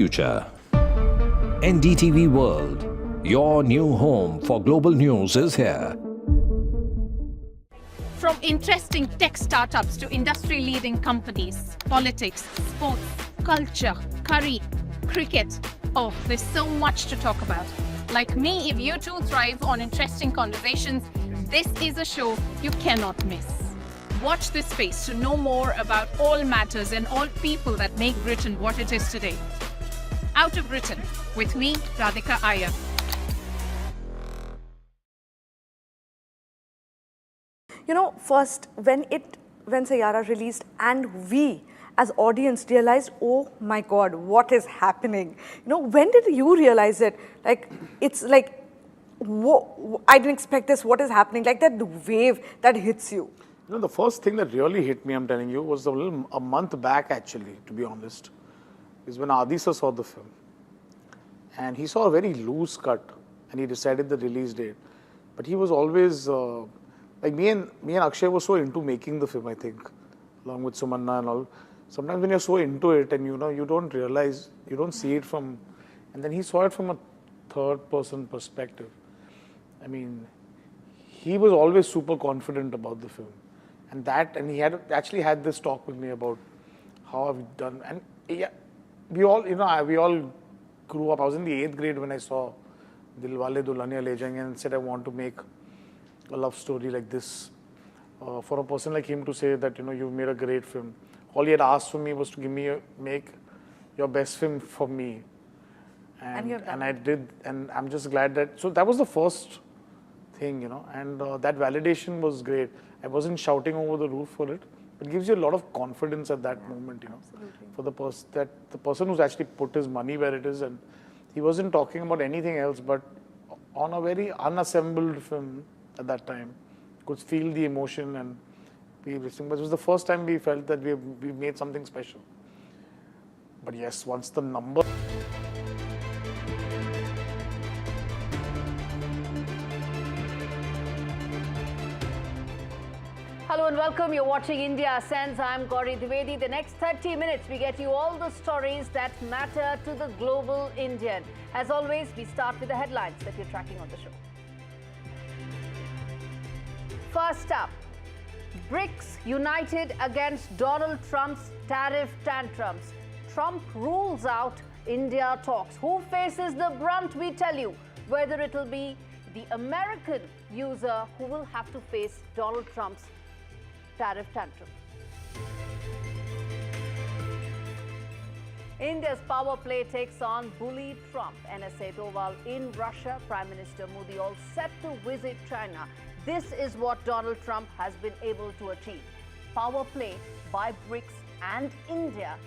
Future. NDTV World, your new home for global news is here. From interesting tech startups to industry-leading companies, politics, sports, culture, curry, cricket. Oh, there's so much to talk about. Like me, if you too thrive on interesting conversations, this is a show you cannot miss. Watch this space to know more about all matters and all people that make Britain what it is today. Out of Britain, with me, Radhika Iyer. You know, first, when Sayara released and we as audience realized, oh my God, what is happening? You know, when did you realize it? Like, it's like, whoa, I didn't expect this, what is happening? Like that wave that hits you. You know, the first thing that really hit me, I'm telling you, was a month back actually, to be honest, is when Adisa saw the film. And he saw a very loose cut and he decided the release date. But he was always, like me and Akshay were so into making the film, I think, along with Sumanna and all. Sometimes when you're so into it and you don't realize, you don't see it from, and then he saw it from a third person perspective. I mean, he was always super confident about the film. And he had actually had this talk with me about how have we done, and yeah, we all grew up. I was in the 8th grade when I saw Dilwale Dulhaniya Le Jayenge and said I want to make a love story like this. For a person like him to say that, you've made a great film. All he had asked for me was to make your best film for me. And I did, and I'm just glad so that was the first thing, and that validation was great. I wasn't shouting over the roof for it. It gives you a lot of confidence at that moment, for the person who's actually put his money where it is, and he wasn't talking about anything else, but on a very unassembled film at that time, could feel the emotion and be listening. But it was the first time we felt that we made something special. But yes, once the number. Hello and welcome. You're watching India Ascends. I'm Gaurie Dwivedi. The next 30 minutes, we get you all the stories that matter to the global Indian. As always, we start with the headlines that you're tracking on the show. First up, BRICS united against Donald Trump's tariff tantrums. Trump rules out India talks. Who faces the brunt, we tell you. Whether it will be the American user who will have to face Donald Trump's tariff tantrum. India's power play takes on bully Trump. NSA Doval in Russia. Prime Minister Modi all set to visit China. This is what Donald Trump has been able to achieve. Power play by BRICS and India,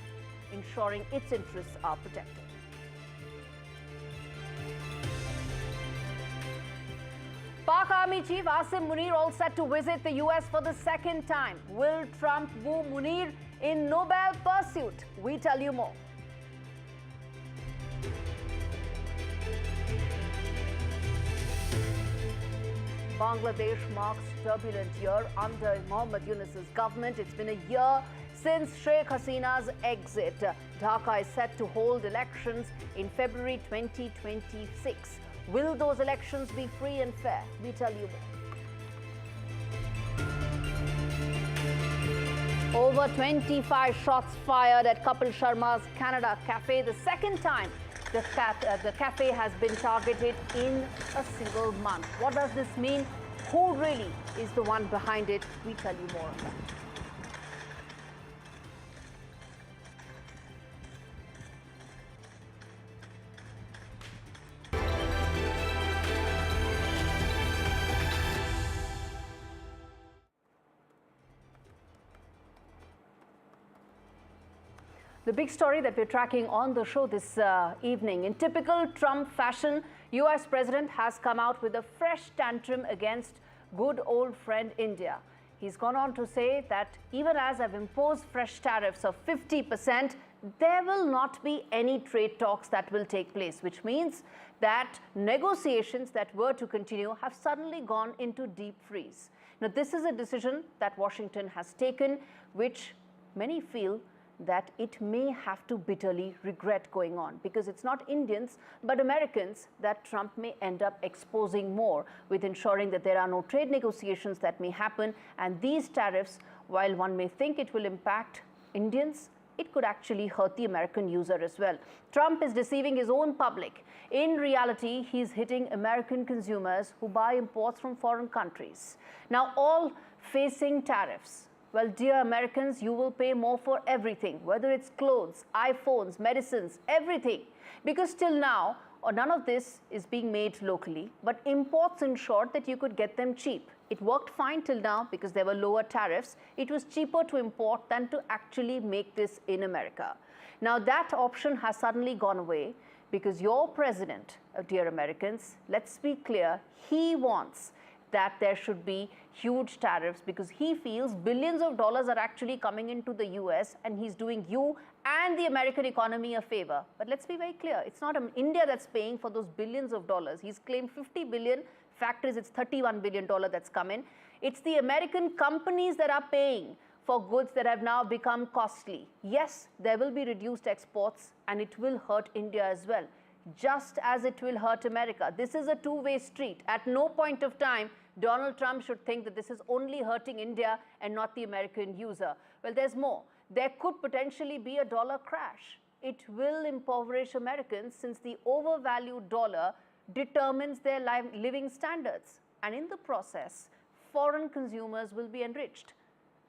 ensuring its interests are protected. Pak Army Chief Asim Munir all set to visit the US for the second time. Will Trump woo Munir in Nobel pursuit? We tell you more. Bangladesh marks turbulent year under Mohammad Yunus's government. It's been a year since Sheikh Hasina's exit. Dhaka is set to hold elections in February 2026. Will those elections be free and fair? We tell you more. Over 25 shots fired at Kapil Sharma's Canada Cafe. The second time the cafe has been targeted in a single month. What does this mean? Who really is the one behind it? We tell you more on that. The big story that we're tracking on the show this evening. In typical Trump fashion, US President has come out with a fresh tantrum against good old friend India. He's gone on to say that even as I've imposed fresh tariffs of 50%, there will not be any trade talks that will take place, which means that negotiations that were to continue have suddenly gone into deep freeze. Now, this is a decision that Washington has taken, which many feel that it may have to bitterly regret going on, because it's not Indians but Americans that Trump may end up exposing more, with ensuring that there are no trade negotiations that may happen. And these tariffs, while one may think it will impact Indians, it could actually hurt the American user as well. Trump is deceiving his own public. In reality, he's hitting American consumers who buy imports from foreign countries. Now, all facing tariffs. Well, dear Americans, you will pay more for everything, whether it's clothes, iPhones, medicines, everything. Because till now, none of this is being made locally, but imports ensured that you could get them cheap. It worked fine till now because there were lower tariffs. It was cheaper to import than to actually make this in America. Now that option has suddenly gone away because your president, dear Americans, let's be clear, he wants that there should be huge tariffs because he feels billions of dollars are actually coming into the US and he's doing you and the American economy a favor. But let's be very clear, it's not India that's paying for those billions of dollars. He's claimed 50 billion, fact is it's $31 billion that's come in. It's the American companies that are paying for goods that have now become costly. Yes, there will be reduced exports and it will hurt India as well, just as it will hurt America. This is a two-way street. At no point of time Donald Trump should think that this is only hurting India and not the American user. Well, there's more. There could potentially be a dollar crash. It will impoverish Americans since the overvalued dollar determines their living standards. And in the process, foreign consumers will be enriched.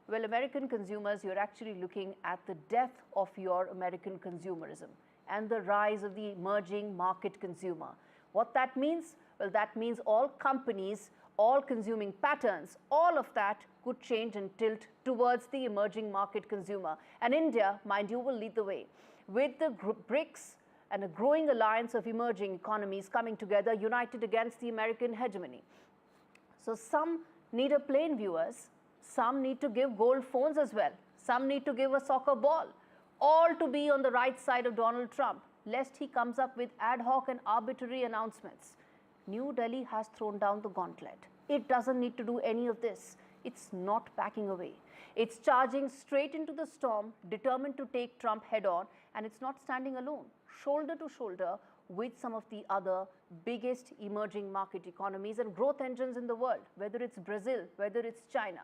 Well, American consumers, you're actually looking at the death of your American consumerism and the rise of the emerging market consumer. What that means? Well, that means all companies, all consuming patterns, all of that could change and tilt towards the emerging market consumer. And India, mind you, will lead the way. With the BRICS and a growing alliance of emerging economies coming together, united against the American hegemony. So some need a plane, viewers. Some need to give gold phones as well. Some need to give a soccer ball. All to be on the right side of Donald Trump, lest he comes up with ad hoc and arbitrary announcements. New Delhi has thrown down the gauntlet. It doesn't need to do any of this. It's not backing away. It's charging straight into the storm, determined to take Trump head on, and it's not standing alone, shoulder to shoulder with some of the other biggest emerging market economies and growth engines in the world, whether it's Brazil, whether it's China.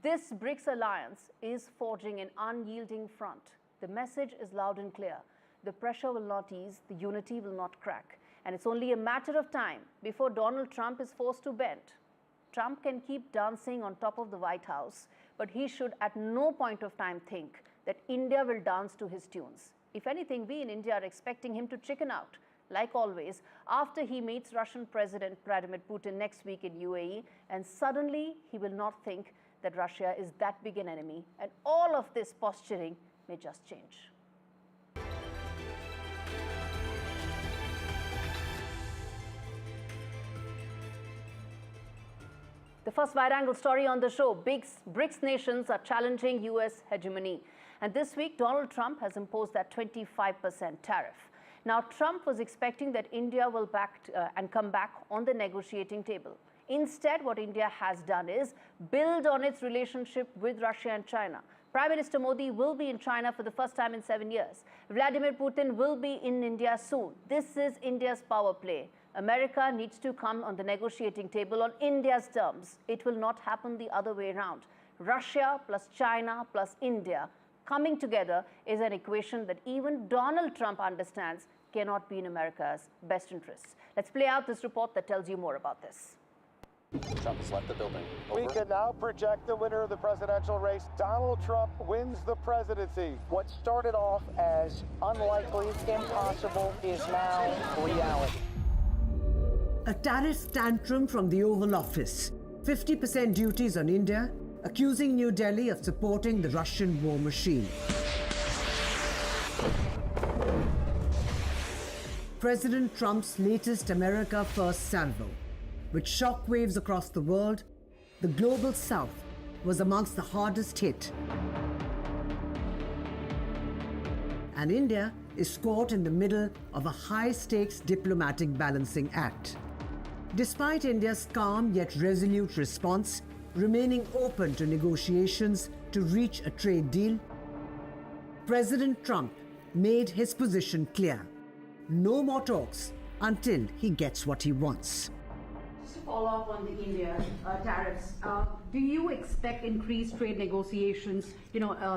This BRICS alliance is forging an unyielding front. The message is loud and clear. The pressure will not ease, the unity will not crack. And it's only a matter of time before Donald Trump is forced to bend. Trump can keep dancing on top of the White House, but he should at no point of time think that India will dance to his tunes. If anything, we in India are expecting him to chicken out, like always, after he meets Russian President Vladimir Putin next week in UAE, and suddenly he will not think that Russia is that big an enemy, and all of this posturing may just change. The first wide-angle story on the show, BRICS nations are challenging US hegemony. And this week, Donald Trump has imposed that 25% tariff. Now, Trump was expecting that India will come back on the negotiating table. Instead, what India has done is build on its relationship with Russia and China. Prime Minister Modi will be in China for the first time in 7 years. Vladimir Putin will be in India soon. This is India's power play. America needs to come on the negotiating table on India's terms. It will not happen the other way around. Russia plus China plus India coming together is an equation that even Donald Trump understands cannot be in America's best interests. Let's play out this report that tells you more about this. Trump has left the building. Over. We can now project the winner of the presidential race. Donald Trump wins the presidency. What started off as unlikely, impossible, is now reality. A tariff tantrum from the Oval Office. 50% duties on India, accusing New Delhi of supporting the Russian war machine. President Trump's latest America First salvo. With shockwaves across the world, the global south was amongst the hardest hit. And India is caught in the middle of a high-stakes diplomatic balancing act. Despite India's calm yet resolute response, remaining open to negotiations to reach a trade deal, President Trump made his position clear. No more talks until he gets what he wants. Just to follow up on the India tariffs, do you expect increased trade negotiations,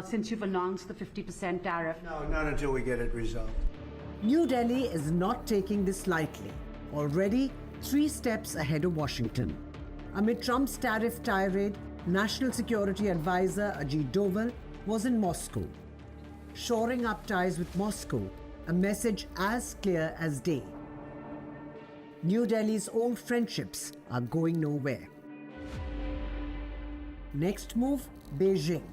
since you've announced the 50% tariff? No, not until we get it resolved. New Delhi is not taking this lightly. Already 3 steps ahead of Washington. Amid Trump's tariff tirade, National Security Advisor Ajit Doval was in Moscow. Shoring up ties with Moscow, a message as clear as day. New Delhi's old friendships are going nowhere. Next move, Beijing.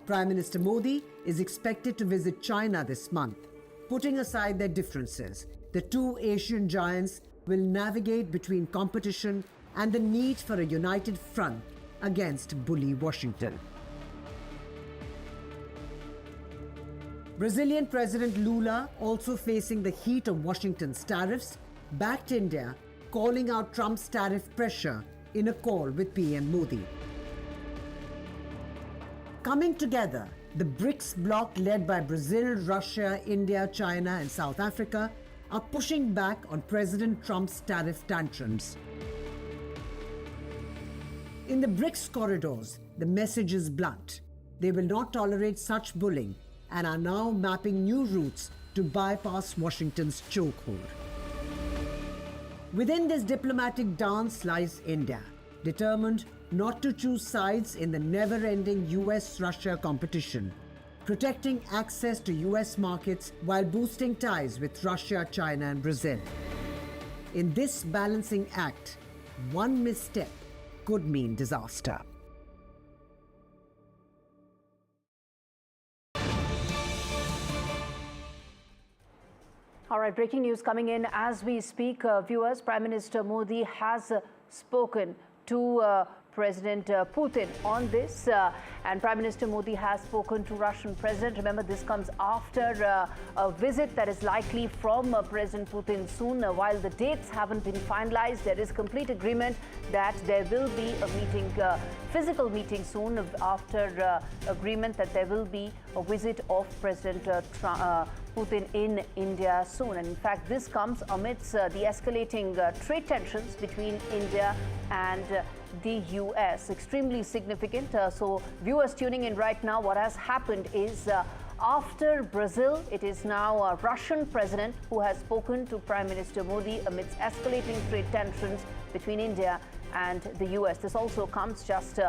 Prime Minister Modi is expected to visit China this month. Putting aside their differences, the two Asian giants will navigate between competition and the need for a united front against bully Washington. Brazilian President Lula, also facing the heat of Washington's tariffs, backed India, calling out Trump's tariff pressure in a call with PM Modi. Coming together, the BRICS bloc led by Brazil, Russia, India, China and South Africa are pushing back on President Trump's tariff tantrums. In the BRICS corridors, the message is blunt. They will not tolerate such bullying and are now mapping new routes to bypass Washington's chokehold. Within this diplomatic dance lies India, determined not to choose sides in the never-ending US-Russia competition, protecting access to US markets while boosting ties with Russia, China and Brazil. In this balancing act, one misstep could mean disaster. All right, breaking news coming in as we speak. Viewers, Prime Minister Modi has spoken to President Putin on this, and Prime Minister Modi has spoken to Russian President. Remember, this comes after a visit that is likely from President Putin soon. While the dates haven't been finalized, there is complete agreement that there will be a meeting, physical meeting soon, after agreement that there will be a visit of President Putin in India soon. And in fact, this comes amidst the escalating trade tensions between India and the US. Extremely significant. So viewers tuning in right now, what has happened is after Brazil, it is now a Russian president who has spoken to Prime Minister Modi amidst escalating trade tensions between India and the US. This also comes just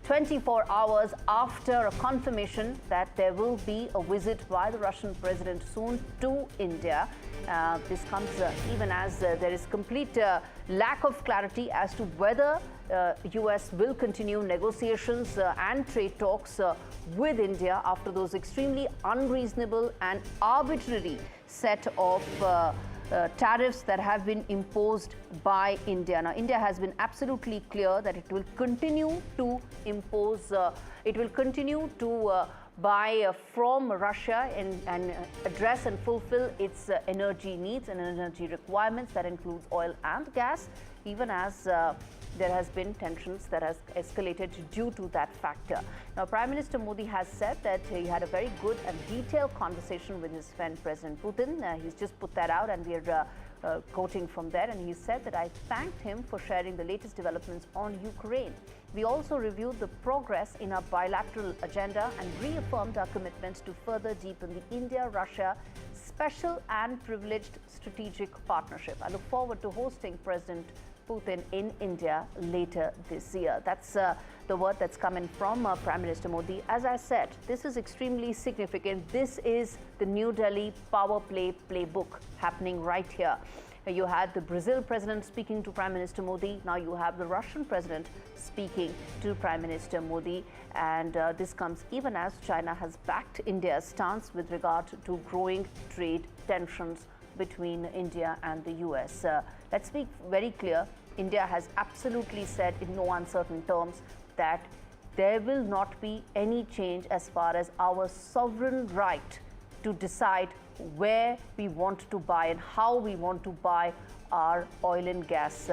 24 hours after a confirmation that there will be a visit by the Russian president soon to India. This comes even as there is complete lack of clarity as to whether US will continue negotiations and trade talks with India after those extremely unreasonable and arbitrary set of tariffs that have been imposed by India. Now, India has been absolutely clear that it will continue to impose, it will continue to buy from Russia and address and fulfill its energy needs and energy requirements. That includes oil and gas, even as there has been tensions that has escalated due to that factor. Now, Prime Minister Modi has said that he had a very good and detailed conversation with his friend President Putin. He's just put that out, and we are quoting from there. And he said that I thanked him for sharing the latest developments on Ukraine. We also reviewed the progress in our bilateral agenda and reaffirmed our commitments to further deepen the India-Russia special and privileged strategic partnership. I look forward to hosting President Putin in India later this year. That's the word that's coming from Prime Minister Modi. As I said, this is extremely significant. This is the New Delhi power play playbook happening right here. You had the Brazil president speaking to Prime Minister Modi. Now you have the Russian president speaking to Prime Minister Modi. And this comes even as China has backed India's stance with regard to growing trade tensions between India and the US. Let's be very clear. India has absolutely said in no uncertain terms that there will not be any change as far as our sovereign right to decide where we want to buy and how we want to buy our oil and gas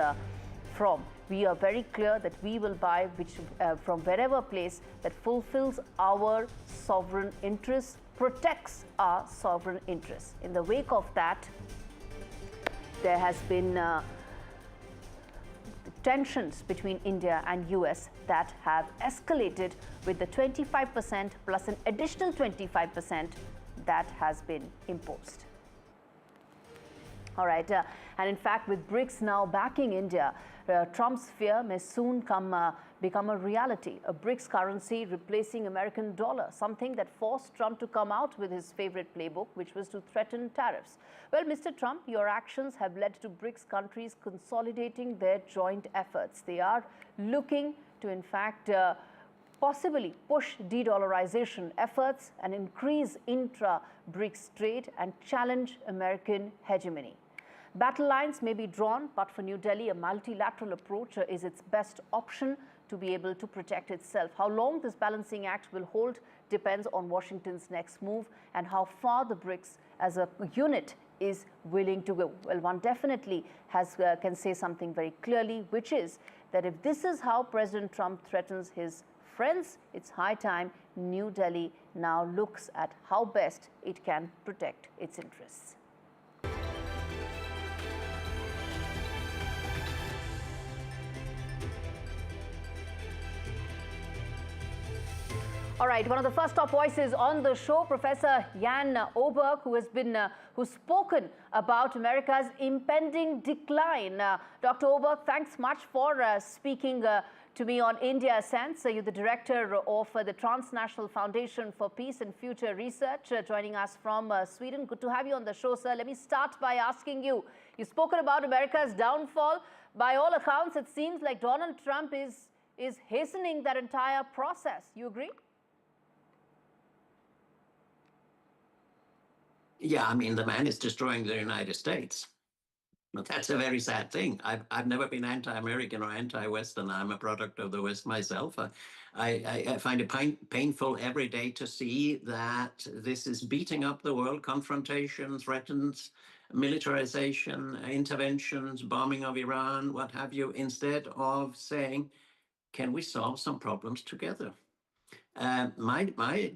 from. We are very clear that we will buy from wherever place that fulfills our sovereign interests, protects our sovereign interests. In the wake of that, there has been tensions between India and US that have escalated with the 25% plus an additional 25% that has been imposed. All right, and in fact, with BRICS now backing India, Trump's fear may soon become a reality. A BRICS currency replacing American dollar, something that forced Trump to come out with his favorite playbook, which was to threaten tariffs. Well, Mr. Trump, your actions have led to BRICS countries consolidating their joint efforts. They are looking to, in fact, possibly push de-dollarization efforts and increase intra-BRICS trade and challenge American hegemony. Battle lines may be drawn, but for New Delhi, a multilateral approach is its best option to be able to protect itself. How long this balancing act will hold depends on Washington's next move and how far the BRICS as a unit is willing to go. Well, one definitely can say something very clearly, which is that if this is how President Trump threatens his friends, it's high time New Delhi now looks at how best it can protect its interests. All right, one of the first top voices on the show, Professor Jan Oberg, who's spoken about America's impending decline. Dr. Oberg, thanks much for speaking to me on India Sense. You're the director of the Transnational Foundation for Peace and Future Research, joining us from Sweden. Good to have you on the show, sir. Let me start by asking you, you've spoken about America's downfall. By all accounts, it seems like Donald Trump is hastening that entire process. You agree? Yeah, I mean, the man is destroying the United States. But that's a very sad thing. I've never been anti-American or anti-Western. I'm a product of the West myself. I find it painful every day to see that this is beating up the world. Confrontation, threatens militarization, interventions, bombing of Iran, what have you, instead of saying, can we solve some problems together? My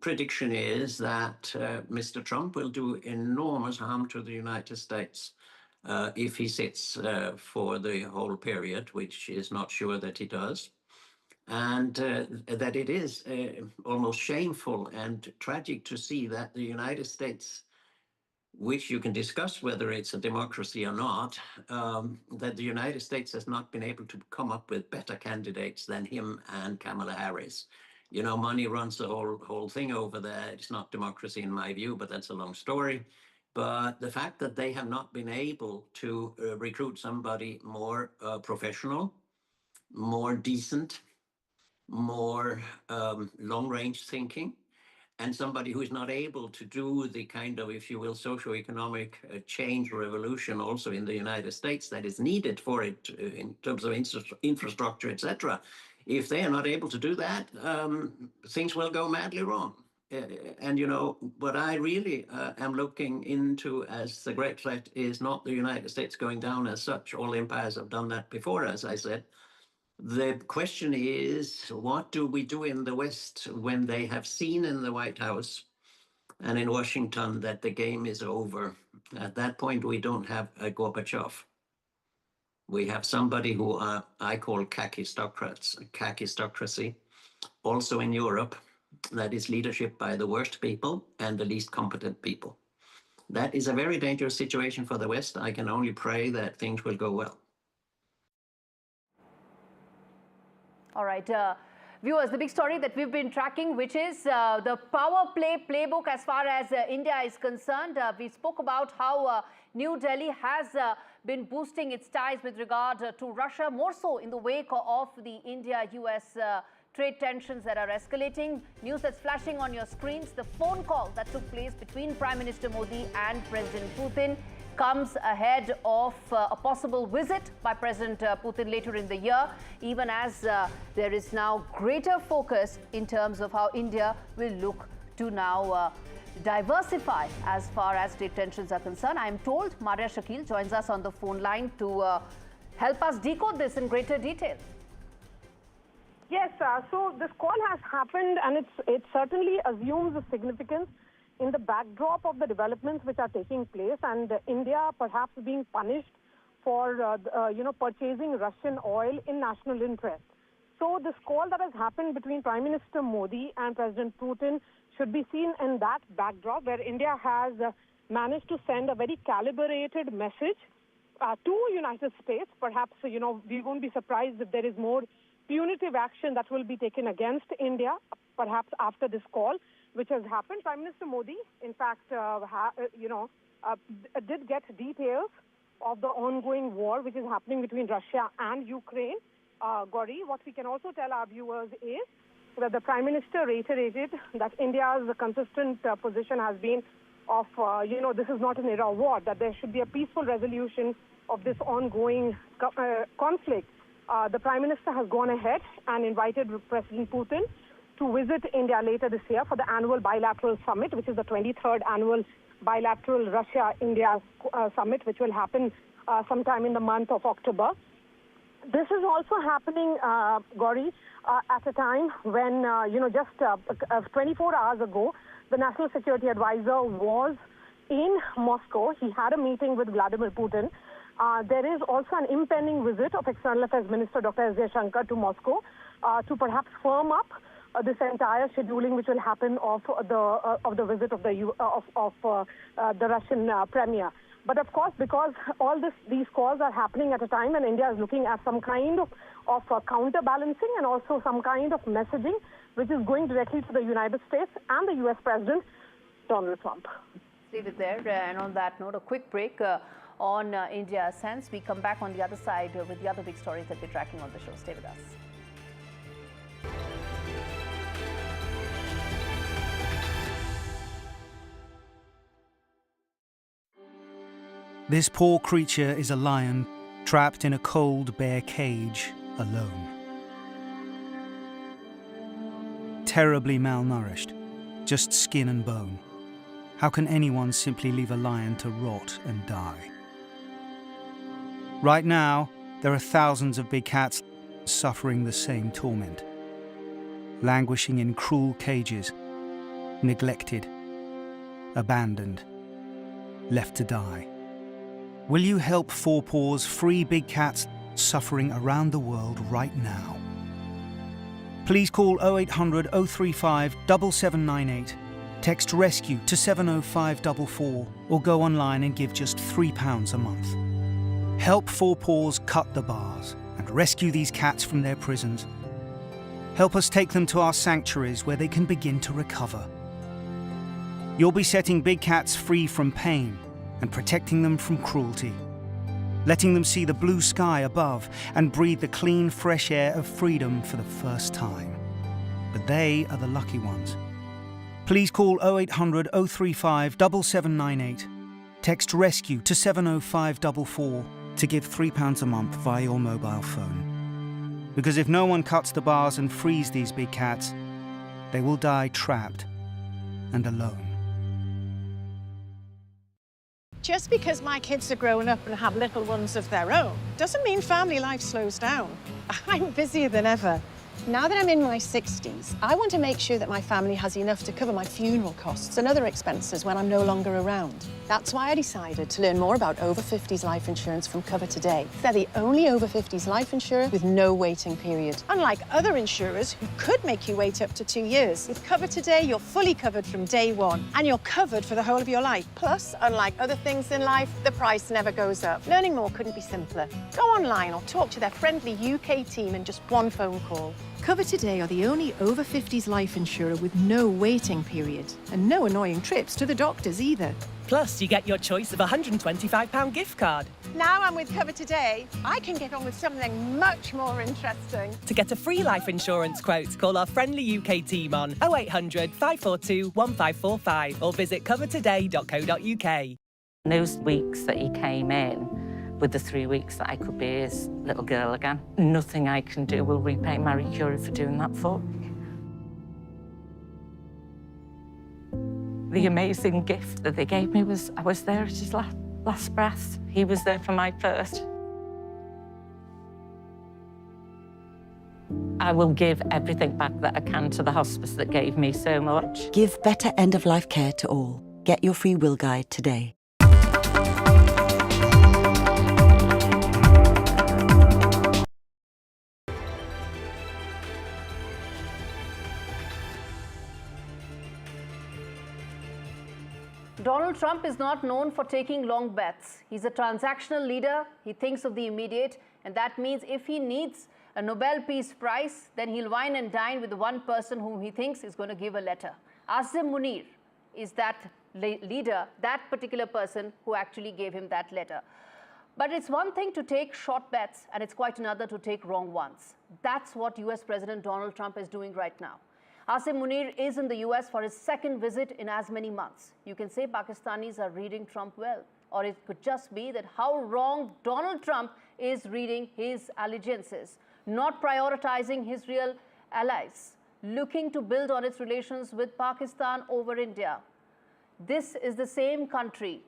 prediction is that Mr. Trump will do enormous harm to the United States if he sits for the whole period, which is not sure that he does. And that it is almost shameful and tragic to see that the United States, which you can discuss whether it's a democracy or not, that the United States has not been able to come up with better candidates than him and Kamala Harris. You know, money runs the whole thing over there. It's not democracy in my view, but that's a long story. But the fact that they have not been able to recruit somebody more professional, more decent, more long-range thinking, and somebody who is not able to do the kind of, if you will, socio-economic change revolution also in the United States that is needed for it in terms of infrastructure, etc. If they are not able to do that, things will go madly wrong. And, you know, what I really am looking into as the great threat is not the United States going down as such. All empires have done that before, as I said. The question is, what do we do in the West when they have seen in the White House and in Washington that the game is over? At that point, we don't have a Gorbachev. We have somebody who I call kakistocracy, also in Europe, that is leadership by the worst people and the least competent people. That is a very dangerous situation for the West. I can only pray that things will go well. All right. Viewers, the big story that we've been tracking, which is the power play playbook as far as India is concerned. We spoke about how New Delhi has been boosting its ties with regard to Russia, more so in the wake of the India-US trade tensions that are escalating. News that's flashing on your screens, the phone call that took place between Prime Minister Modi and President Putin comes ahead of a possible visit by President Putin later in the year, even as there is now greater focus in terms of how India will look to now diversify as far as trade tensions are concerned. I am told Maria Shakil joins us on the phone line to help us decode this in greater detail. Yes, so this call has happened, and it certainly assumes a significance in the backdrop of the developments which are taking place, and India perhaps being punished for purchasing Russian oil in national interest. So this call that has happened between Prime Minister Modi and President Putin should be seen in that backdrop, where India has managed to send a very calibrated message to United States. Perhaps, we won't be surprised if there is more punitive action that will be taken against India, perhaps after this call, which has happened. Prime Minister Modi, in fact, did get details of the ongoing war which is happening between Russia and Ukraine. Gaurie, what we can also tell our viewers is that the Prime Minister reiterated that India's consistent position has been of, this is not an era of war, that there should be a peaceful resolution of this ongoing conflict. The Prime Minister has gone ahead and invited President Putin to visit India later this year for the annual bilateral summit, which is the 23rd annual bilateral Russia-India summit, which will happen sometime in the month of October. This is also happening, Gaurie, at a time when, just 24 hours ago, the National Security Advisor was in Moscow. He had a meeting with Vladimir Putin. There is also an impending visit of External Affairs Minister Dr. S. Jaishankar to Moscow to perhaps firm up this entire scheduling which will happen of the visit of the Russian Premier. But of course, because these calls are happening at a time when India is looking at some kind of counterbalancing and also some kind of messaging which is going directly to the United States and the U.S. President Donald Trump. Leave it there. And on that note, a quick break on India Sense. We come back on the other side with the other big stories that we're tracking on the show. Stay with us. This poor creature is a lion trapped in a cold, bare cage, alone. Terribly malnourished, just skin and bone. How can anyone simply leave a lion to rot and die? Right now, there are thousands of big cats suffering the same torment, languishing in cruel cages, neglected, abandoned, left to die. Will you help Four Paws free big cats suffering around the world right now? Please call 0800 035 7798, text RESCUE to 70544, or go online and give just £3 a month. Help Four Paws cut the bars and rescue these cats from their prisons. Help us take them to our sanctuaries where they can begin to recover. You'll be setting big cats free from pain and protecting them from cruelty, letting them see the blue sky above and breathe the clean, fresh air of freedom for the first time. But they are the lucky ones. Please call 0800 035 7798, text RESCUE to 70544 to give £3 a month via your mobile phone. Because if no one cuts the bars and frees these big cats, they will die trapped and alone. Just because my kids are grown up and have little ones of their own doesn't mean family life slows down. I'm busier than ever. Now that I'm in my 60s, I want to make sure that my family has enough to cover my funeral costs and other expenses when I'm no longer around. That's why I decided to learn more about over 50s life insurance from Cover Today. They're the only over 50s life insurer with no waiting period. Unlike other insurers who could make you wait up to 2 years, with Cover Today, you're fully covered from day one, and you're covered for the whole of your life. Plus, unlike other things in life, the price never goes up. Learning more couldn't be simpler. Go online or talk to their friendly UK team in just one phone call. Cover Today are the only over 50s life insurer with no waiting period and no annoying trips to the doctors either. Plus, you get your choice of a £125 gift card. Now I'm with Cover Today, I can get on with something much more interesting. To get a free life insurance quote, call our friendly UK team on 0800 542 1545 or visit covertoday.co.uk. Those weeks that he came in, with the 3 weeks that I could be his little girl again, nothing I can do will repay Marie Curie for doing that for me. The amazing gift that they gave me was I was there at his last breath. He was there for my first. I will give everything back that I can to the hospice that gave me so much. Give better end-of-life care to all. Get your free will guide today. Donald Trump is not known for taking long bets. He's a transactional leader. He thinks of the immediate, and that means if he needs a Nobel Peace Prize, then he'll wine and dine with the one person whom he thinks is going to give a letter. Asim Munir is that leader, that particular person who actually gave him that letter. But it's one thing to take short bets, and it's quite another to take wrong ones. That's what US President Donald Trump is doing right now. Asim Munir is in the US for his second visit in as many months. You can say Pakistanis are reading Trump well, or it could just be that how wrong Donald Trump is reading his allegiances, not prioritizing his real allies, looking to build on its relations with Pakistan over India. This is the same country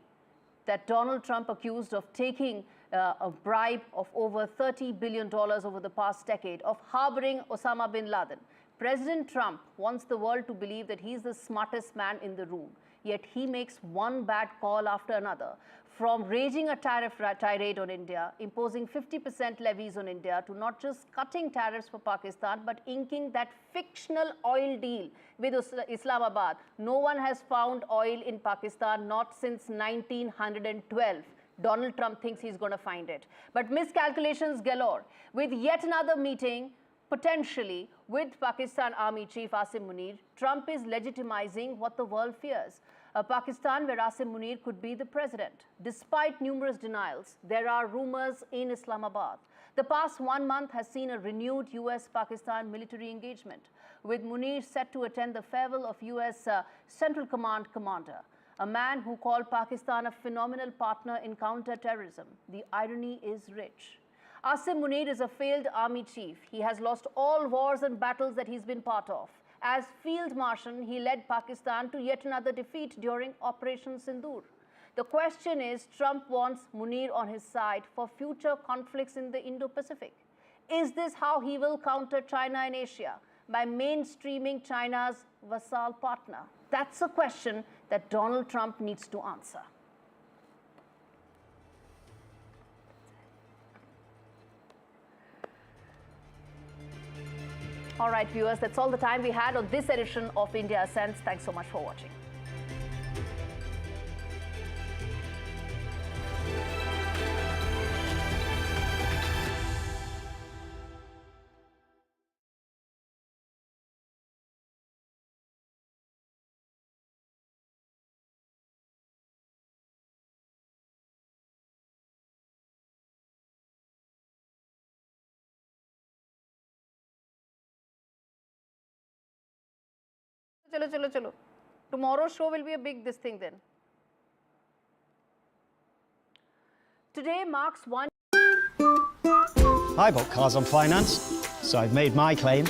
that Donald Trump accused of taking a bribe of over $30 billion over the past decade, of harboring Osama bin Laden. President Trump wants the world to believe that he's the smartest man in the room, yet he makes one bad call after another, from raging a tariff tirade on India, imposing 50% levies on India, to not just cutting tariffs for Pakistan, but inking that fictional oil deal with Islamabad. No one has found oil in Pakistan, not since 1912. Donald Trump thinks he's going to find it. But miscalculations galore. With yet another meeting, potentially, with Pakistan Army Chief Asim Munir, Trump is legitimizing what the world fears. A Pakistan where Asim Munir could be the president. Despite numerous denials, there are rumors in Islamabad. The past 1 month has seen a renewed US-Pakistan military engagement, with Munir set to attend the farewell of US Central Command commander, a man who called Pakistan a phenomenal partner in counter-terrorism. The irony is rich. Asim Munir is a failed army chief. He has lost all wars and battles that he's been part of. As Field Marshal, he led Pakistan to yet another defeat during Operation Sindoor. The question is, Trump wants Munir on his side for future conflicts in the Indo-Pacific. Is this how he will counter China in Asia? By mainstreaming China's vassal partner? That's a question that Donald Trump needs to answer. All right, viewers, that's all the time we had on this edition of India Ascends. Thanks so much for watching. Chalo. Tomorrow's show will be a big this thing then. Today marks one. I bought cars on finance, so I've made my claim.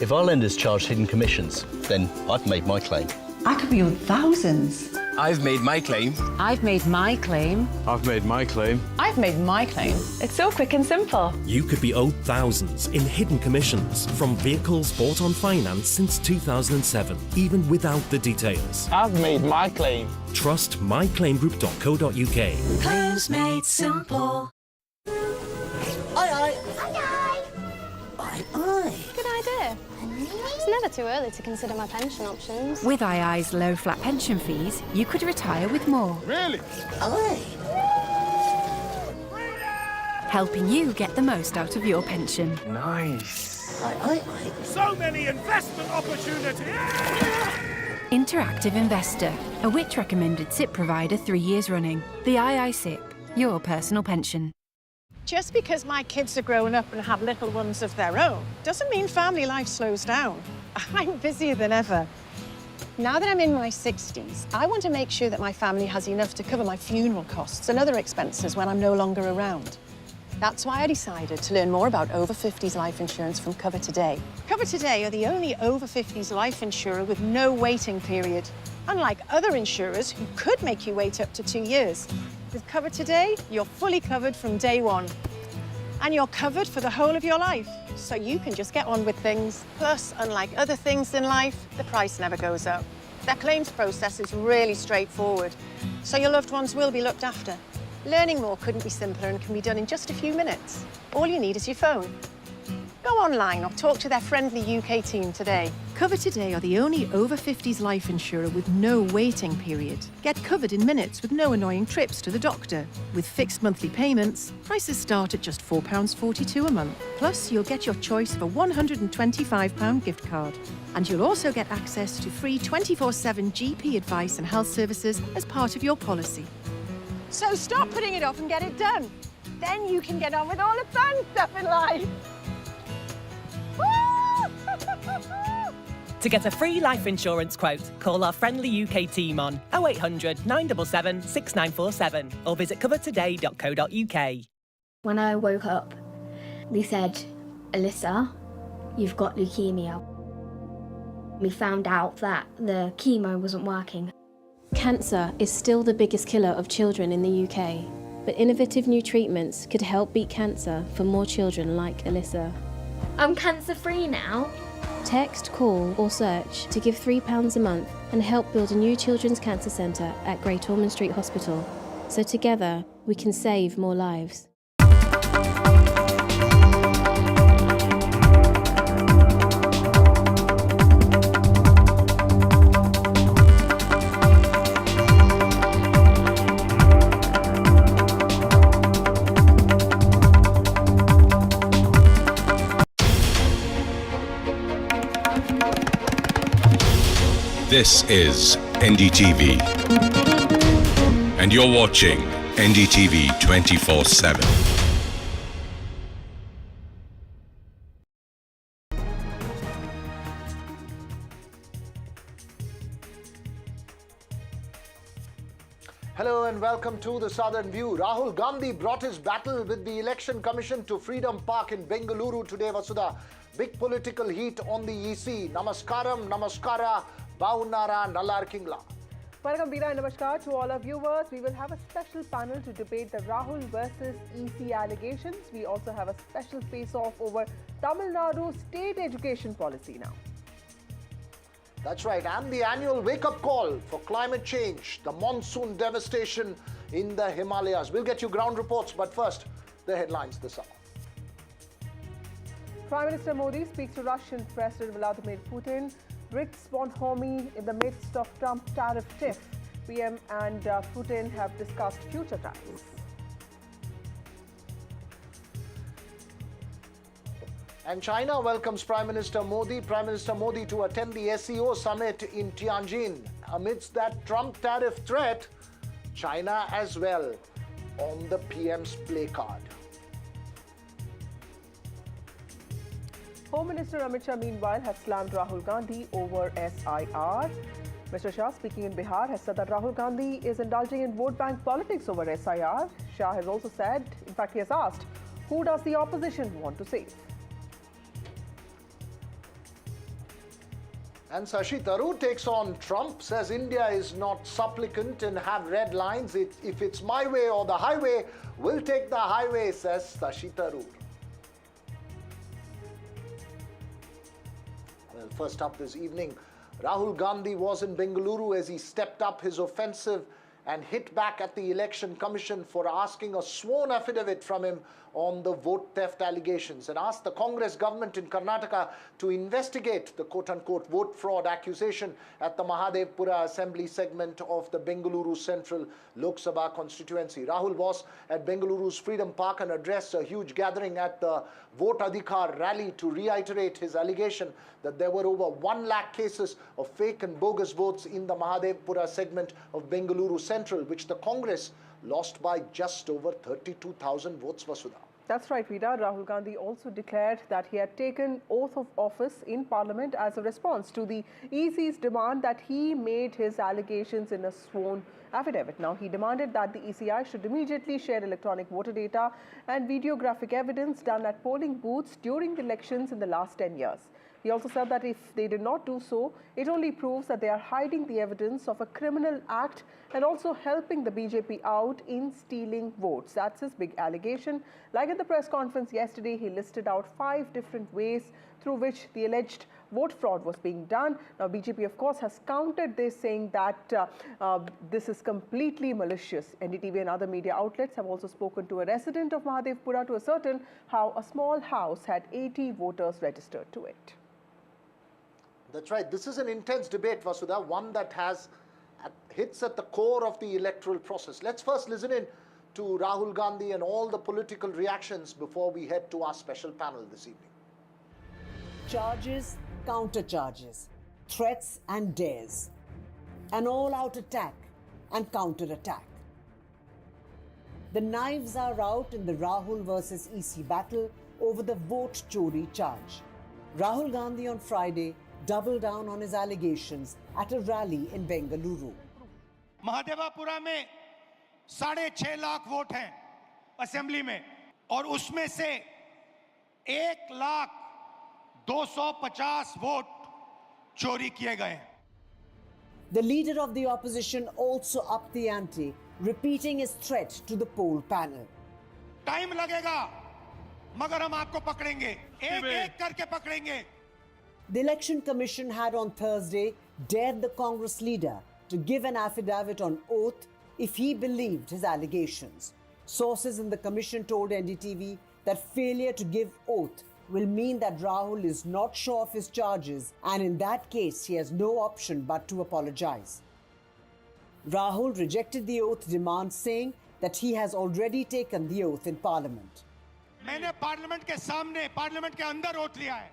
If our lenders charge hidden commissions, then I've made my claim. I could be on thousands. I've made my claim. I've made my claim. I've made my claim. I've made my claim. It's so quick and simple. You could be owed thousands in hidden commissions from vehicles bought on finance since 2007, even without the details. I've made my claim. Trust myclaimgroup.co.uk. Claims made simple. Aye. Good idea. It's never too early to consider my pension options. With II's low flat pension fees, you could retire with more. Really? Aye. Helping you get the most out of your pension. Nice. Aye. So many investment opportunities. Interactive Investor, a Which recommended SIP provider 3 years running. The II SIP, your personal pension. Just because my kids are grown up and have little ones of their own doesn't mean family life slows down. I'm busier than ever. Now that I'm in my 60s, I want to make sure that my family has enough to cover my funeral costs and other expenses when I'm no longer around. That's why I decided to learn more about over 50s life insurance from Cover Today. Cover Today are the only over 50s life insurer with no waiting period, unlike other insurers who could make you wait up to 2 years. With Cover Today, you're fully covered from day one. And you're covered for the whole of your life, so you can just get on with things. Plus, unlike other things in life, the price never goes up. Their claims process is really straightforward, so your loved ones will be looked after. Learning more couldn't be simpler and can be done in just a few minutes. All you need is your phone. Go online or talk to their friendly UK team today. Cover Today are the only over-50s life insurer with no waiting period. Get covered in minutes with no annoying trips to the doctor. With fixed monthly payments, prices start at just £4.42 a month. Plus, you'll get your choice of a £125 gift card. And you'll also get access to free 24/7 GP advice and health services as part of your policy. So stop putting it off and get it done. Then you can get on with all the fun stuff in life. To get a free life insurance quote, call our friendly UK team on 0800 977 6947 or visit covertoday.co.uk. When I woke up, they said, Alyssa, you've got leukemia. We found out that the chemo wasn't working. Cancer is still the biggest killer of children in the UK, but innovative new treatments could help beat cancer for more children like Alyssa. I'm cancer-free now. Text, call or search to give £3 a month and help build a new children's cancer centre at Great Ormond Street Hospital. So together we can save more lives. This is NDTV, and you're watching NDTV 24/7. Hello and welcome to the Southern View. Rahul Gandhi brought his battle with the Election Commission to Freedom Park in Bengaluru today, Vasudha. Big political heat on the EC. Namaskaram, namaskara, baunara, nalarkingla. Welcome, Veera, and namaskar to all our viewers. We will have a special panel to debate the Rahul versus EC allegations. We also have a special face-off over Tamil Nadu state education policy now. That's right, and the annual wake-up call for climate change, the monsoon devastation in the Himalayas. We'll get you ground reports, but first, the headlines this hour. Prime Minister Modi speaks to Russian President Vladimir Putin. BRICS want harmony in the midst of Trump tariff tiff. PM and Putin have discussed future ties. And China welcomes Prime Minister Modi to attend the SCO summit in Tianjin. Amidst that Trump tariff threat, China as well on the PM's play card. Home Minister Amit Shah, meanwhile, has slammed Rahul Gandhi over SIR. Mr. Shah, speaking in Bihar, has said that Rahul Gandhi is indulging in vote bank politics over SIR. Shah has also said, in fact, he has asked, who does the opposition want to save? And Shashi Tharoor takes on Trump, says India is not supplicant and have red lines. If it's my way or the highway, we'll take the highway, says Shashi Tharoor. Well, first up this evening, Rahul Gandhi was in Bengaluru as he stepped up his offensive and hit back at the Election Commission for asking a sworn affidavit from him on the vote theft allegations and asked the Congress government in Karnataka to investigate the quote-unquote vote fraud accusation at the Mahadevpura Assembly segment of the Bengaluru Central Lok Sabha constituency. Rahul was at Bengaluru's Freedom Park and addressed a huge gathering at the Vote Adhikar rally to reiterate his allegation that there were over 1 lakh cases of fake and bogus votes in the Mahadevpura segment of Bengaluru Central, which the Congress lost by just over 32,000 votes, Vasudha. That's right, Veera. Rahul Gandhi also declared that he had taken oath of office in Parliament as a response to the EC's demand that he made his allegations in a sworn affidavit. Now, he demanded that the ECI should immediately share electronic voter data and videographic evidence done at polling booths during the elections in the last 10 years. He also said that if they did not do so, it only proves that they are hiding the evidence of a criminal act and also helping the BJP out in stealing votes. That's his big allegation. Like at the press conference yesterday, he listed out 5 different ways through which the alleged vote fraud was being done. Now, BJP, of course, has countered this, saying that this is completely malicious. NDTV and other media outlets have also spoken to a resident of Mahadevpura to ascertain how a small house had 80 voters registered to it. That's right. This is an intense debate, Vasudha, one that hits at the core of the electoral process. Let's first listen in to Rahul Gandhi and all the political reactions before we head to our special panel this evening. Charges, counter-charges, threats and dares, an all-out attack and counter-attack. The knives are out in the Rahul versus EC battle over the vote chori charge. Rahul Gandhi on Friday doubled down on his allegations at a rally in Bengaluru. Mahadevapura में 6.5 lakh vote हैं assembly में और उसमें से 1,250,000 vote चोरी किए गए. The leader of the opposition also upped the ante, repeating his threat to the poll panel. Time लगेगा मगर हम आपको पकड़ेंगे, एक-एक करके पकड़ेंगे. The Election Commission had on Thursday dared the Congress leader to give an affidavit on oath if he believed his allegations. Sources in the commission told NDTV that failure to give oath will mean that Rahul is not sure of his charges, and in that case he has no option but to apologize. Rahul rejected the oath demand, saying that he has already taken the oath in Parliament. मैंने parliament के सामने, parliament के अंदर oath लिया है.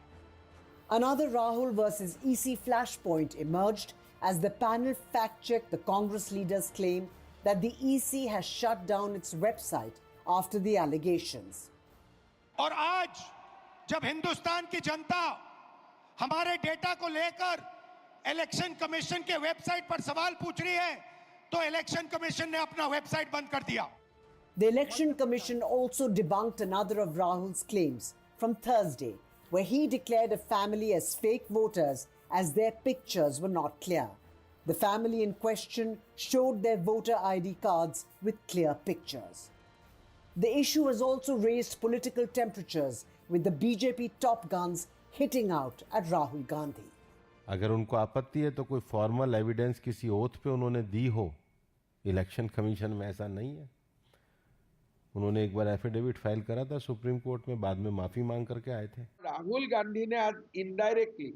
Another Rahul versus EC flashpoint emerged as the panel fact-checked the Congress leader's claim that the EC has shut down its website after the allegations. और आज जब हिंदुस्तान की जनता हमारे डेटा को लेकर इलेक्शन कमीशन के वेबसाइट पर सवाल पूछ रही है, तो इलेक्शन कमीशन ने अपना वेबसाइट बंद कर दिया. The Election Commission also debunked another of Rahul's claims from Thursday, where he declared a family as fake voters as their pictures were not clear. The family in question showed their voter ID cards with clear pictures. The issue has also raised political temperatures, with the BJP top guns hitting out at Rahul Gandhi. अगर उनको आपत्ति है तो कोई formal evidence किसी oath पे उन्होंने दी हो. इलेक्शन कमीशन में ऐसा नहीं है. उन्होंने एक बार एफिडेविट फाइल करा था सुप्रीम कोर्ट में, बाद में माफी मांग करके आए थे. राहुल गांधी ने आज इनडायरेक्टली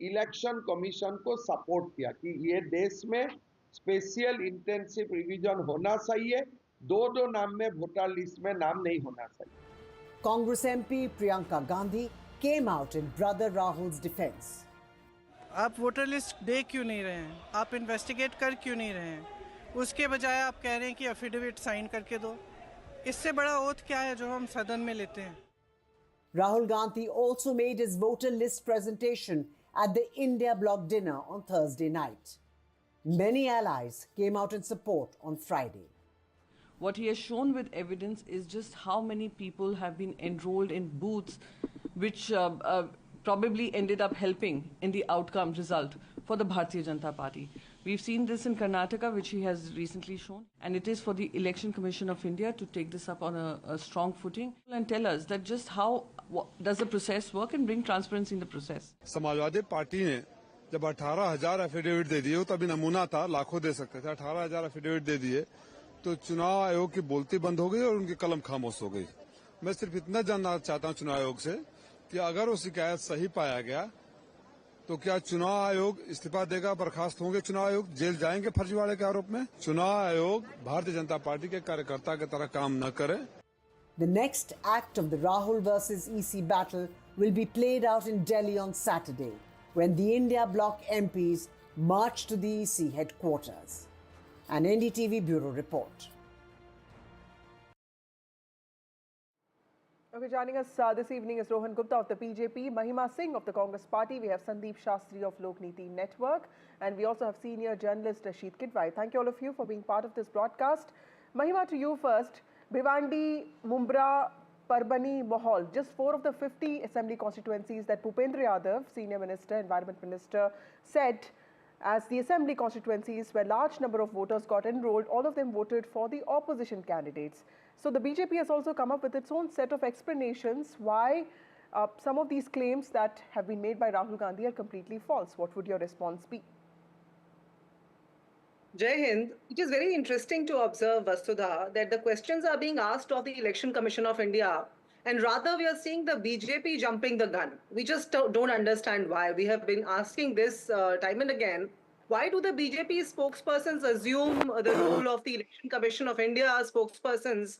इलेक्शन कमीशन को सपोर्ट किया कि ये देश में स्पेशल इंटेंसिव रिवीजन होना चाहिए, दो नाम में वोटर लिस्ट में नाम नहीं होना चाहिए. Congress MP Priyanka Gandhi came out in brother Rahul's defense. आप वोटर लिस्ट दे क्यों नहीं रहे हैं? आप इन्वेस्टिगेट कर क्यों नहीं रहे हैं? उसके बजाय आप कह रहे हैं कि एफिडेविट साइन करके दो. इससे बड़ा ओथ क्या है जो हम सदन में लेते हैं? Rahul Gandhi also made his voter list presentation at the India Bloc dinner on Thursday night. Many allies came out in support on Friday. What he has shown with evidence is just how many people have been enrolled in booths which probably ended up helping in the outcome result for the Bharatiya Janata Party. We've seen this in Karnataka, which he has recently shown, and it is for the Election Commission of India to take this up on a strong footing and tell us that just how does the process work and bring transparency in the process. Samajwadi party ने जब 18,000 affidavit दे दिए, तभी नमूना था, लाखों दे सकते थे. 18,000 affidavit दे दिए तो चुनाव आयोग की बोलती बंद हो गई और उनकी कलम खामोश हो गई. मैं सिर्फ इतना जानना चाहता हूं चुनाव आयोग से कि अगर वो शिकायत सही पाया गया तो क्या चुनाव आयोग इस्तीफा देगा, बर्खास्त होंगे चुनाव आयोग, जेल जाएंगे फर्जीवाड़े के आरोप में? चुनाव आयोग भारतीय जनता पार्टी के कार्यकर्ता की तरह काम न करे. The next act of the Rahul versus EC battle will be played out in Delhi on Saturday, when the India Bloc MPs march to the EC headquarters. An NDTV Bureau report. Okay, joining us this evening is Rohan Gupta of the BJP, Mahima Singh of the Congress Party. We have Sandeep Shastri of Lok Niti Network, and we also have senior journalist Rashid Kidwai. Thank you all of you for being part of this broadcast. Mahima, to you first. Bhiwandi, Mumbai, Parbani, Mohol, just 4 of the 50 assembly constituencies that Bhupendra Yadav, Senior Minister, Environment Minister, said as the assembly constituencies where large number of voters got enrolled, all of them voted for the opposition candidates. So the BJP has also come up with its own set of explanations why some of these claims that have been made by Rahul Gandhi are completely false. What would your response be? Jai Hind, it is very interesting to observe, Vasudha, that the questions are being asked of the Election Commission of India, and rather we are seeing the BJP jumping the gun. We just don't understand why. We have been asking this time and again. Why do the BJP spokespersons assume the role of the Election Commission of India spokespersons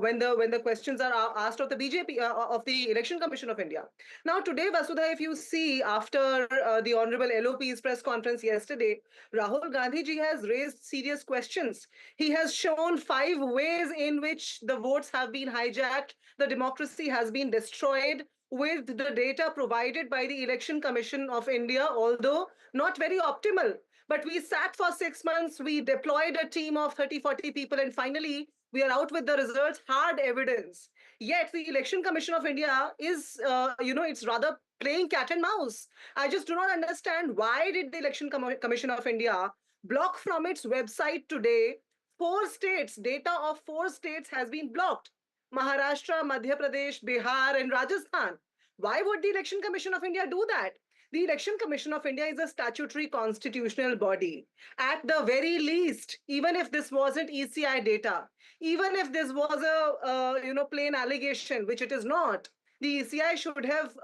when the questions are asked of the BJP, of the Election Commission of India? Now today, Vasudha, if you see after the Honorable LOP's press conference yesterday, Rahul Gandhi ji has raised serious questions. He has shown 5 ways in which the votes have been hijacked, the democracy has been destroyed, with the data provided by the Election Commission of India, although not very optimal. But we sat for 6 months, we deployed a team of 30-40 people, and finally we are out with the results, hard evidence. Yet the Election Commission of India is, it's rather playing cat and mouse. I just do not understand why did the Election Commission of India block from its website today 4 states, data of 4 states has been blocked. Maharashtra, Madhya Pradesh, Bihar, and Rajasthan. Why would the Election Commission of India do that? The Election Commission of India is a statutory constitutional body. At the very least, even if this wasn't ECI data, even if this was a plain allegation, which it is not, the ECI should have,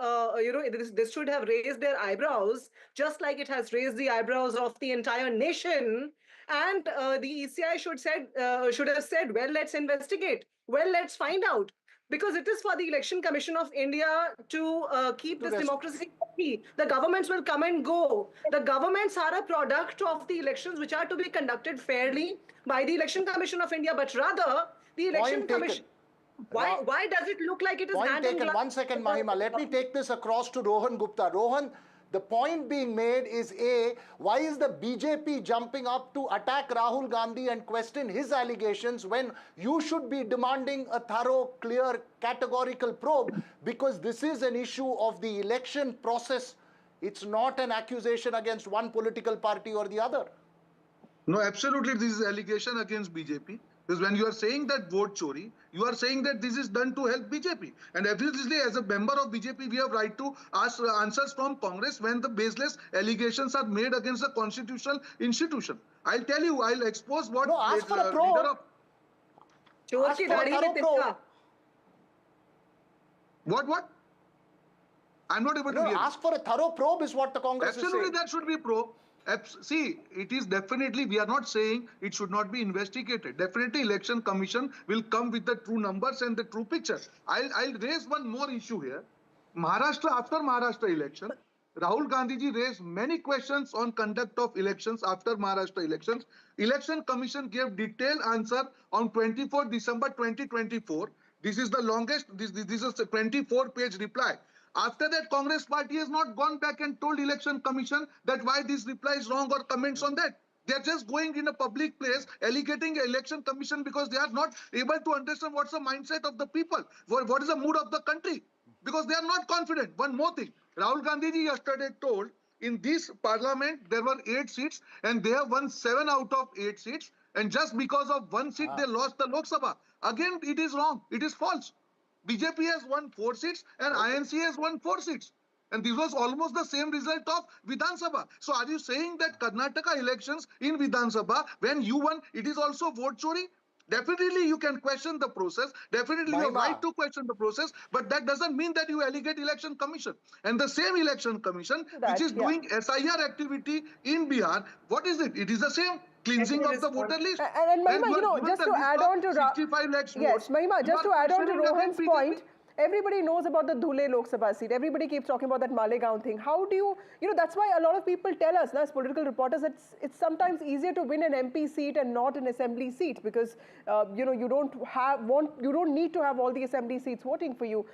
this should have raised their eyebrows, just like it has raised the eyebrows of the entire nation. And the ECI should have said, well, let's investigate. Well, let's find out. Because it is for the Election Commission of India to keep this democracy happy. The governments will come and go. The governments are a product of the elections which are to be conducted fairly by the Election Commission of India, but rather the Election Commission. Why does it look like it is hand in glove? 1 second, Mahima. Let me take this across to Rohan Gupta. Rohan, the point being made is A, why is the BJP jumping up to attack Rahul Gandhi and question his allegations when you should be demanding a thorough, clear, categorical probe? Because this is an issue of the election process. It's not an accusation against one political party or the other. No, absolutely, this is allegation against BJP. Because when you are saying that vote chori, you are saying that this is done to help BJP. And obviously, as a member of BJP, we have right to ask answers from Congress when the baseless allegations are made against the constitutional institution. I'll tell you, I'll expose what... No, ask for a probe. What? I'm not able to hear. Ask for a thorough probe is what the Congress is saying. Absolutely, that should be probe. See, it is definitely, we are not saying it should not be investigated. Definitely Election Commission will come with the true numbers and the true picture. I'll raise one more issue here. Maharashtra, after Maharashtra election, Rahul Gandhi ji raised many questions on conduct of elections after Maharashtra elections. Election Commission gave detailed answer on 24 December 2024. This is the longest, this is a 24-page reply. After that, Congress party has not gone back and told Election Commission that why this reply is wrong or comments on that. They are just going in a public place, alligating Election Commission because they are not able to understand what's the mindset of the people, what is the mood of the country, because they are not confident. One more thing, Rahul Gandhi ji yesterday told in this parliament there were 8 seats and they have won 7 out of 8 seats, and just because of 1 seat they lost the Lok Sabha. Again, it is wrong, it is false. BJP has won 4 seats and INC has won 4 seats. And this was almost the same result of Vidhan Sabha. So are you saying that Karnataka elections in Vidhan Sabha, when you won, it is also vote chori? Definitely you can question the process. Definitely you have right to question the process. But that doesn't mean that you allegate Election Commission. And the same Election Commission, which is doing SIR activity in Bihar, what is it? It is the same. Cleansing of the voter list. And Mahima, just to add on to Mahima, just to add on to Rohan's point, everybody knows about the Dhule Lok Sabha seat. Everybody keeps talking about that Malegaon thing. How do you, that's why a lot of people tell us, as political reporters, it's sometimes easier to win an MP seat and not an assembly seat because, you don't need to have all the assembly seats voting for you.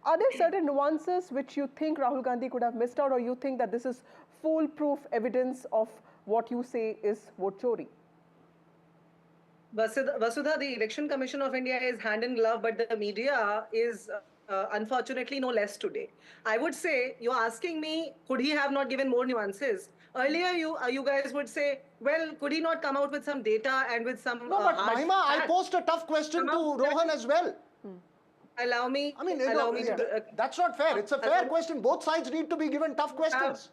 Are there certain nuances which you think Rahul Gandhi could have missed out, or you think that this is foolproof evidence of what you say is vote chori? Vasudha, the Election Commission of India is hand in glove, but the media is unfortunately no less today. I would say, you're asking me, could he have not given more nuances? Earlier, you guys would say, well, could he not come out with some data and with some... No, but Mahima, I posed a tough question to Rohan as well. Allow me. I mean, that's not fair. It's a fair question. Both sides need to be given tough questions.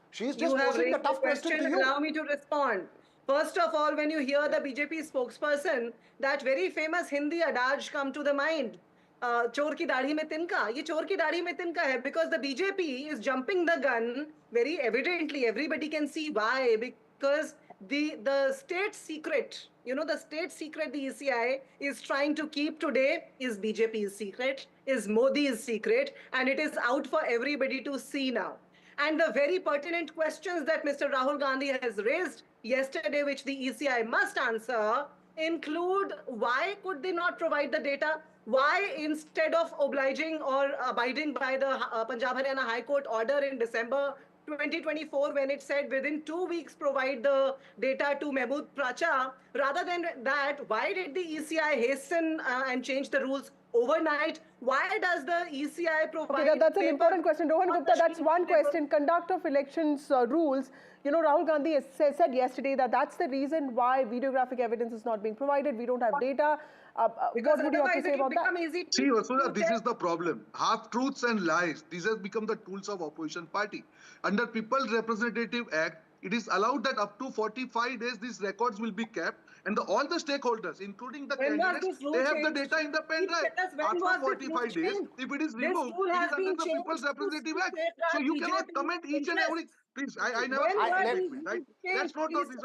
She's just posing the tough question to you. Allow me to respond. First of all, when you hear the BJP spokesperson, that very famous Hindi adage come to the mind. Chor ki daढ़ी mein tinka. Ye chor ki daढ़ी mein tinka hai because the BJP is jumping the gun very evidently. Everybody can see why. Because the state secret, the state secret the ECI is trying to keep today is BJP's secret, is Modi's secret, and it is out for everybody to see now. And the very pertinent questions that Mr. Rahul Gandhi has raised yesterday, which the ECI must answer, include why could they not provide the data? Why, instead of obliging or abiding by the Punjab Haryana High Court order in December 2024, when it said within 2 weeks provide the data to Mehmood Pracha, rather than that, why did the ECI hasten and change the rules overnight? Why does the ECI provide... Okay, that's an important question. Rohan Gupta, that's one question. Conduct of elections rules. Rahul Gandhi has said yesterday that that's the reason why videographic evidence is not being provided. We don't have data. What would you have to say about that? See, Vasudha, this is the problem. Half-truths and lies, these have become the tools of opposition party. Under People's Representative Act, it is allowed that up to 45 days these records will be kept, and all the stakeholders, including the candidates, they have the data in the pen drive. After 45 days, if it is removed, it is under the People's Representative Act. So you cannot comment each and every... Please, I never spoke right? That's not what this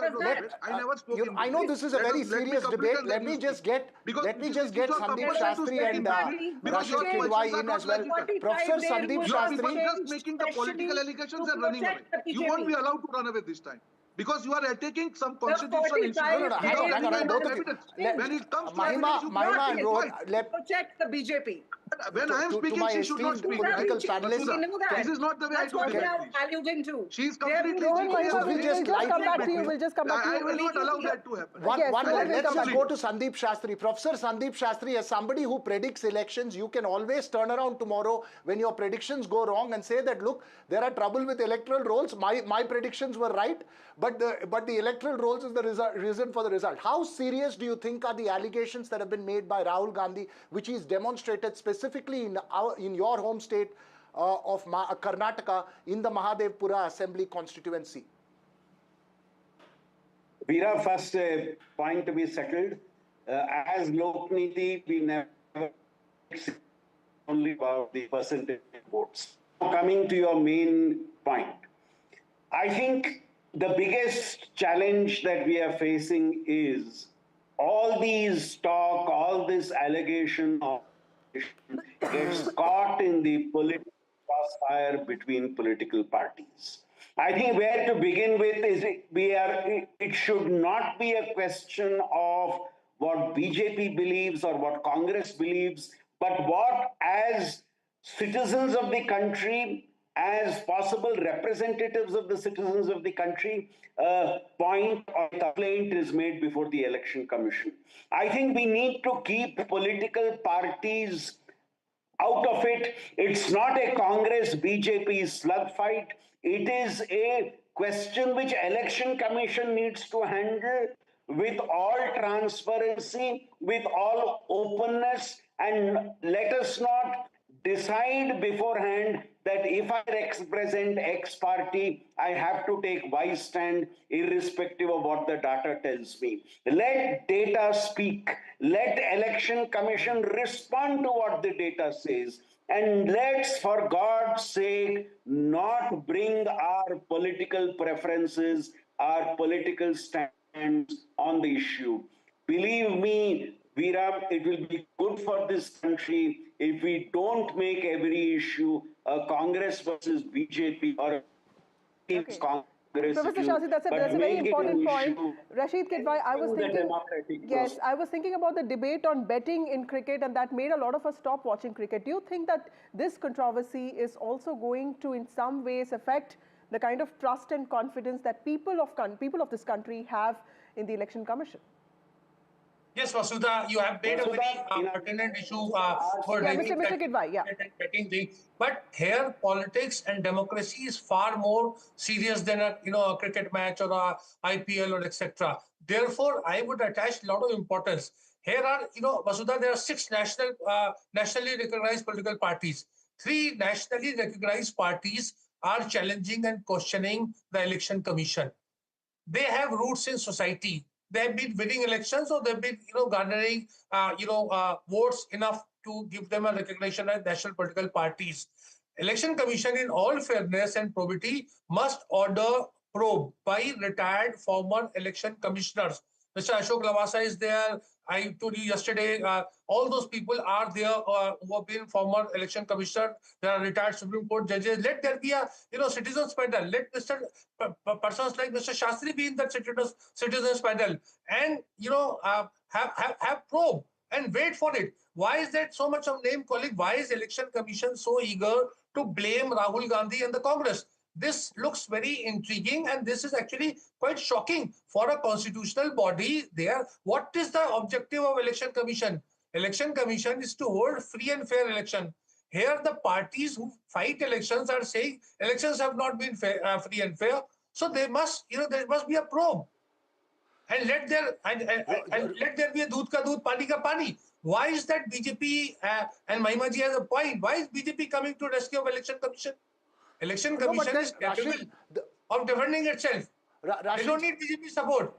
I never spoke in I know this is a very serious debate. Let me just get Sandeep Shastri and Rashid Kidwai in as well. Professor Sandeep Shastri. You are just making the political allegations and running away. You won't be allowed to run away this time. Because you are attacking some constitutional institution. When it comes to Mahima and Rohan, protect the BJP. When I am speaking, she should not speak. This is not the way I do it. She is completely... We'll just come back to you. I will not allow that to happen. Let's just go to Sandeep Shastri. Professor Sandeep Shastri, as somebody who predicts elections, you can always turn around tomorrow when your predictions go wrong and say that, look, there are trouble with electoral rolls. My predictions were right, but the electoral rolls is the reason for the result. How serious do you think are the allegations that have been made by Rahul Gandhi, which he's demonstrated specifically in your home state of Karnataka in the Mahadevpura Assembly constituency? Veera, first point to be settled. As Lokniti, we never only about the percentage of votes. Coming to your main point, I think the biggest challenge that we are facing is all these talk, all this allegation of gets caught in the political crossfire between political parties. I think where to begin with is it should not be a question of what BJP believes or what Congress believes, but what, as citizens of the country, as possible representatives of the citizens of the country, a point or complaint is made before the Election Commission. I think we need to keep political parties out of it. It's not a Congress-BJP slugfight. It is a question which Election Commission needs to handle with all transparency, with all openness, and let us not decide beforehand that if I represent X party, I have to take Y stand irrespective of what the data tells me. Let data speak. Let Election Commission respond to what the data says. And let's, for God's sake, not bring our political preferences, our political stands on the issue. Believe me, Veera, it will be good for this country if we don't make every issue a Congress versus BJP or a Congress. Professor Shastri, that's a very important point. Rashid Kidwai, I was thinking about the debate on betting in cricket, and that made a lot of us stop watching cricket. Do you think that this controversy is also going to, in some ways, affect the kind of trust and confidence that people of this country have in the Election Commission? Yes, Vasudha, you have made a very pertinent issue for Mr. Kidwai, betting thing. But here, politics and democracy is far more serious than a cricket match or a IPL or etc. Therefore, I would attach a lot of importance. Here are, Vasudha, there are 6 nationally recognized political parties. 3 nationally recognized parties are challenging and questioning the election commission. They have roots in society. They have been winning elections, or they've been, garnering, votes enough to give them a recognition as national political parties. Election Commission, in all fairness and probity, must order probe by retired former election commissioners. Mr. Ashok Lavasa is there. I told you yesterday, all those people are there who have been former election commissioners. There are retired Supreme Court judges. Let there be a citizens panel. Let persons like Mr. Shastri be in that citizens panel, and have probe and wait for it. Why is that so much of name calling? Why is Election Commission so eager to blame Rahul Gandhi and the Congress? This looks very intriguing, and this is actually quite shocking for a constitutional body there. What is the objective of Election Commission? Election Commission is to hold free and fair election. Here, the parties who fight elections are saying elections have not been fair, free and fair. So there must be a probe, and let there be a doodh ka doodh, pani ka pani. Why is that BJP and Mahima ji has a point? Why is BJP coming to rescue of Election Commission? Election Commission is capable of defending itself. They don't need BJP support.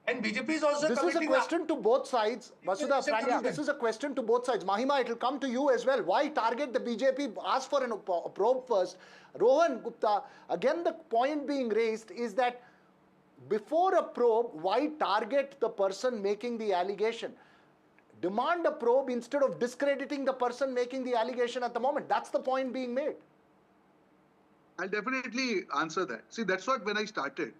And BJP is also This is a question to both sides. Vasudha, frankly, this is a question to both sides. Mahima, it will come to you as well. Why target the BJP? Ask for a probe first. Rohan Gupta, again the point being raised is that before a probe, why target the person making the allegation? Demand a probe instead of discrediting the person making the allegation at the moment. That's the point being made. I'll definitely answer that. See, that's what when I started.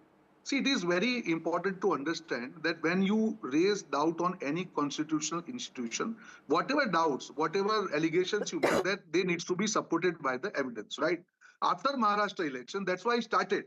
See, it is very important to understand that when you raise doubt on any constitutional institution, whatever doubts, whatever allegations you make, that they need to be supported by the evidence, right? After Maharashtra election, that's why I started.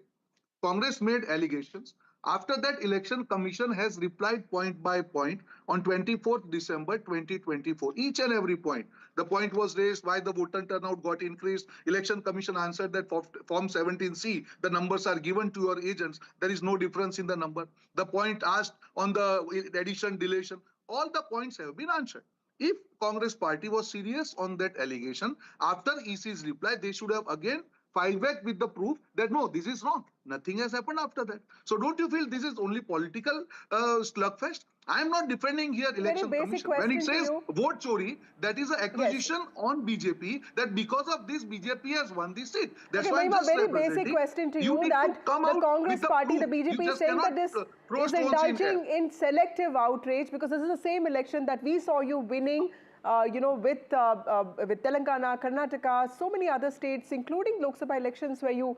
Congress made allegations. After that, Election Commission has replied point by point on 24th December 2024. Each and every point. The point was raised why the voter turnout got increased. Election Commission answered that for Form 17C, the numbers are given to your agents. There is no difference in the number. The point asked on the addition, deletion. All the points have been answered. If Congress party was serious on that allegation, after EC's reply, they should have again filed back with the proof that no, this is wrong. Nothing has happened after that. So don't you feel this is only political slugfest? I am not defending here Election Commission. When it says vote chori, that is an accusation on BJP that because of this, BJP has won this seat. That's why I'm just very basic question to you that the Congress party, the BJP is saying that this is indulging in selective outrage because this is the same election that we saw you winning with Telangana, Karnataka, so many other states, including Lok Sabha elections where you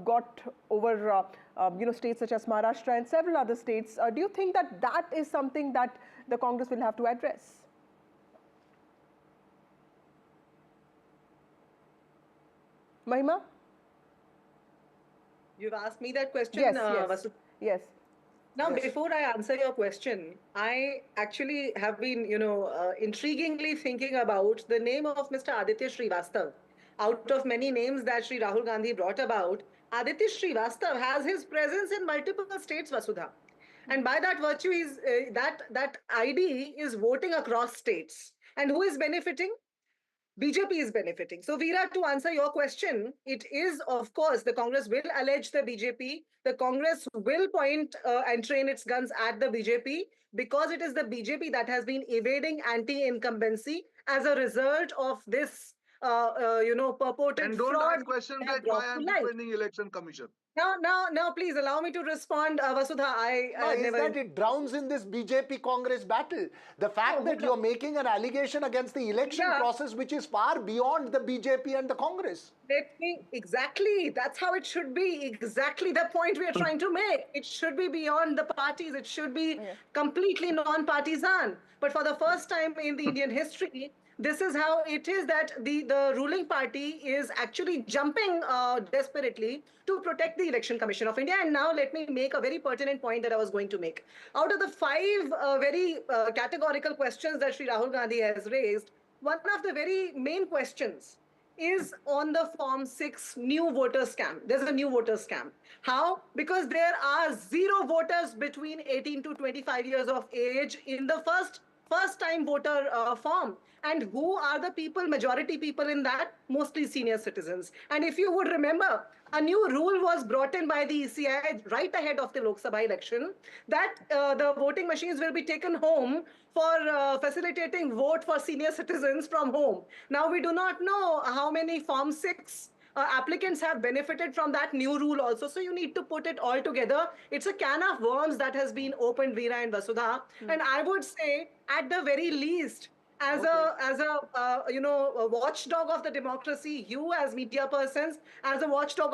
got over, states such as Maharashtra and several other states. Do you think that that is something that the Congress will have to address? Mahima? You've asked me that question, Yes. Yes. Now, before I answer your question, I actually have been, intriguingly thinking about the name of Mr. Aditya Srivastav. Out of many names that Sri Rahul Gandhi brought about, Aditya Srivastav has his presence in multiple states, Vasudha. And by that virtue, that ID is voting across states. And who is benefiting? BJP is benefiting. So, Veera, to answer your question, it is, of course, the Congress will allege the BJP. The Congress will point and train its guns at the BJP because it is the BJP that has been evading anti-incumbency as a result of this, purported and don't fraud. ask questions like why I'm defending Election Commission. Now, please allow me to respond, Vasudha. That it drowns in this BJP-Congress battle. The fact that you're making an allegation against the election process, which is far beyond the BJP and the Congress. Exactly. That's how it should be. Exactly the point we are trying to make. It should be beyond the parties. It should be completely non-partisan. But for the first time in the Indian history, this is how it is that the ruling party is actually jumping desperately to protect the Election Commission of India. And now let me make a very pertinent point that I was going to make. Out of the 5 very categorical questions that Sri Rahul Gandhi has raised, one of the very main questions is on the Form 6 new voter scam. There's a new voter scam. How? Because there are 0 voters between 18 to 25 years of age in the first time voter form. And who are the people, majority people in that? Mostly senior citizens. And if you would remember, a new rule was brought in by the ECI right ahead of the Lok Sabha election that the voting machines will be taken home for facilitating vote for senior citizens from home. Now, we do not know how many Form 6 applicants have benefited from that new rule also. So you need to put it all together. It's a can of worms that has been opened, Veera and Vasudha. And I would say, at the very least, as a watchdog of the democracy, you as media persons, as a watchdog of